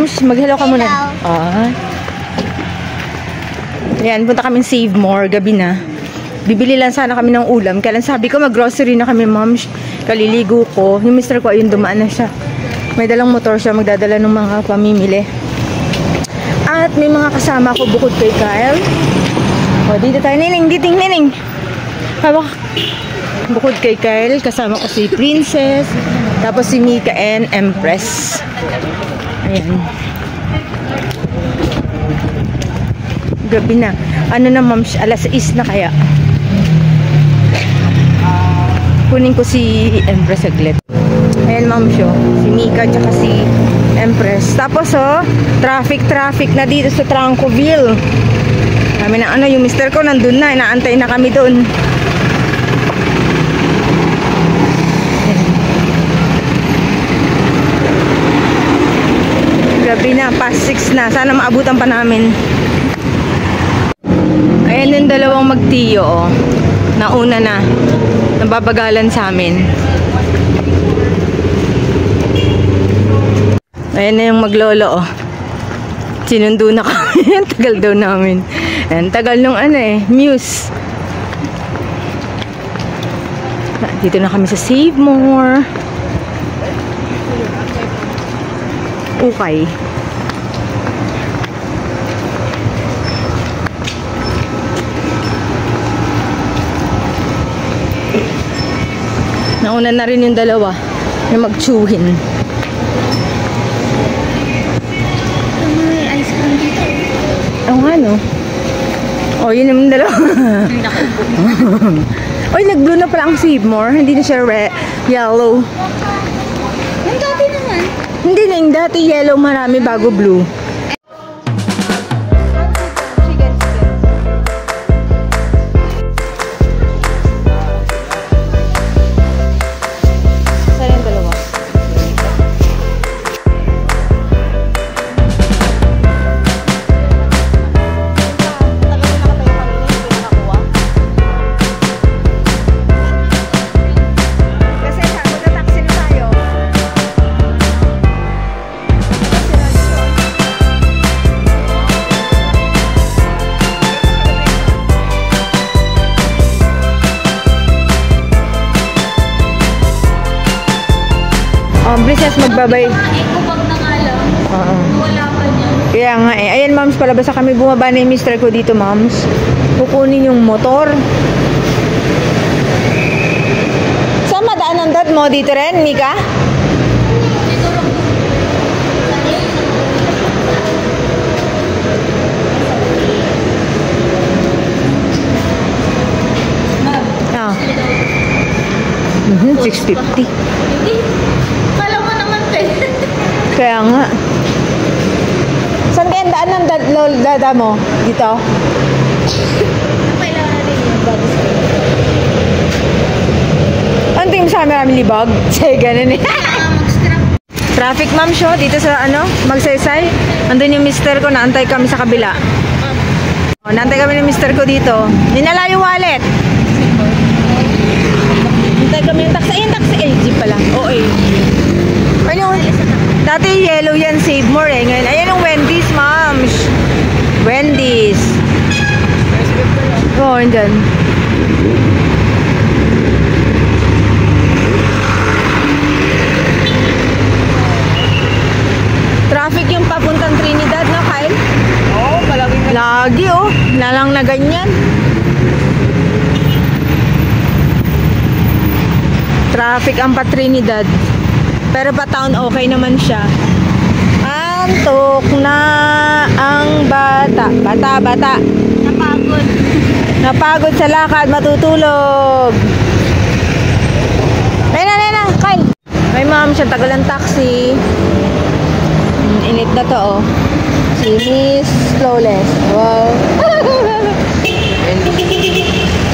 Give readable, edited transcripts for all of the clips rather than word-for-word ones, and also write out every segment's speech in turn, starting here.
Moms, mag-hello ka muna. Ayan, punta kami Save More, gabi na. Bibili lang sana kami ng ulam. Kaya lang sabi ko, mag-grocery na kami, Moms. Kaliligo ko. Yung mister ko, ayun, dumaan na siya. May dalang motor siya, magdadala ng mga pamimili. At may mga kasama ko bukod kay Kyle. O, dito tayo, Nining, diting, Nining. Hawak. Bukod kay Kyle, kasama ko si Princess. Tapos si Mika and Empress. Ayan. Gabi na. Ano na, Moms, alas 6 na kaya. Kunin ko si Empress saglit. Ayan, Moms, si Mika tsaka si Empress. Tapos, traffic na dito sa Trancoville. Kami na yung mister ko nandun na. Inaantay na kami doon. Gabi na, past 6 na. Sana maabutan pa namin. Ayan yung dalawang magtiyo, nauna na. Nababagalan sa amin. Ayan na yung maglolo, sinundo na kami. Tagal daw namin. Ayan, tagal nung Muse. Dito na kami sa Save More. Okay. Nauna na rin yung dalawa na mag-chewin. May ice cream dito. Oo nga, no? O, yun yung dalawa. Oy, nag-blue na pala ang Save More. Hindi na siya red, yellow. Yung dati naman. Hindi na yung dati yellow marami bago blue. Princess, magbabay. Eco bag na nga lang. Wala pa niya. Kaya nga Ayan, Moms, palabas na kami. Bumaba na yung mister ko dito, Moms. Kukunin yung motor. Saan madaan ang dad mo? Dito rin, Mika? Dito lang. Ah. 650. Kala mo naman, te. Kaya nga. Saan kaya daan ng dada mo? Dito? Kailangan na rin yung bag. Ano tingin sa camera namin libag? Say, ganun eh. Mag-strap. Traffic, Ma'am, dito sa Magsaysay. Andun yung mister ko, naantay kami sa kabila. Naantay kami ng mister ko dito. Ninala yung wallet. Naantay kami yung taxi. Ayun, taxi. Jeep pala. OA. Ano? Dati yellow yan, Save More Ngayon, ayan yung Wendy's, Moms. Wendy's. Oo, andyan. Traffic yung papuntang Trinidad, no, Kyle? Oo, palagi na. Lagi, nalang na ganyan. Traffic ang pa Trinidad. Pero pa town okay naman siya. Antok na ang bata. Bata. Napagod. Napagod sa lakad, matutulog. Nena, Kyle. May Ma'am, siya tagal ng taxi. Init na to, Si Miss Flawless. Wow.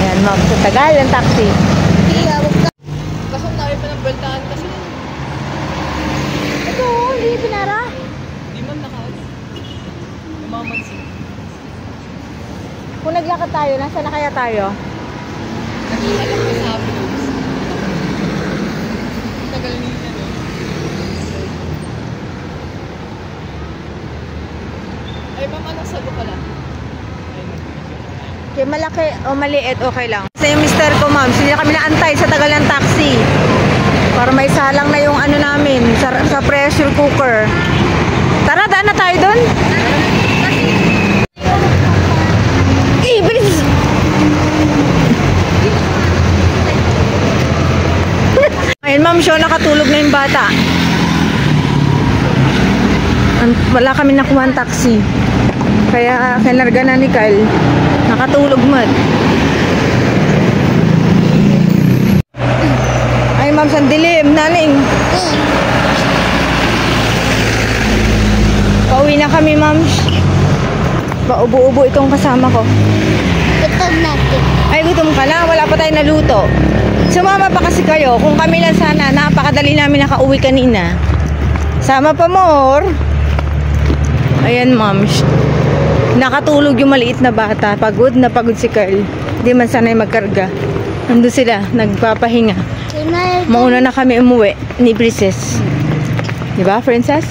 Ayan, Ma'am, siya tagal ng taxi. Pasok tayo pa ng beltahan kasi. Ito, hindi pinara. Di man nakaas. Umamansin. Kung naglakad tayo, nasaan na kaya tayo? Nag-ihalak ko sa Abinos. Tagal nila, no? Ay, ma'am, anong sago pala? Kaya malaki o maliit, okay lang. Sa yung mister ko, ma'am, hindi kami naantay sa tagal ng taxi. Para may salang na yung ano namin, sa pressure cooker. Tara, daan na tayo doon. Bilis! Ayun, ma'am, show, nakatulog na yung bata. Wala kami nakuha ang taxi. Kaya kinarga na ni Kyle. Nakatulog man. Ay, ma'am, sandilim. Naning. Pauwi na kami, ma'am. Paubo-ubo itong kasama ko. Gutom natin. Ay, gutom ka na. Wala pa tayong naluto. Sumama pa kasi kayo. Kung kami lang sana, napakadali namin nakauwi kanina. Sama pa more. Ayan, ma'am. Nakatulog yung maliit na bata. Pagod na pagod si Carl. Hindi man sanay magkarga. Nandun sila, nagpapahinga. Mauna na kami umuwi ni Princess. Diba, Princess?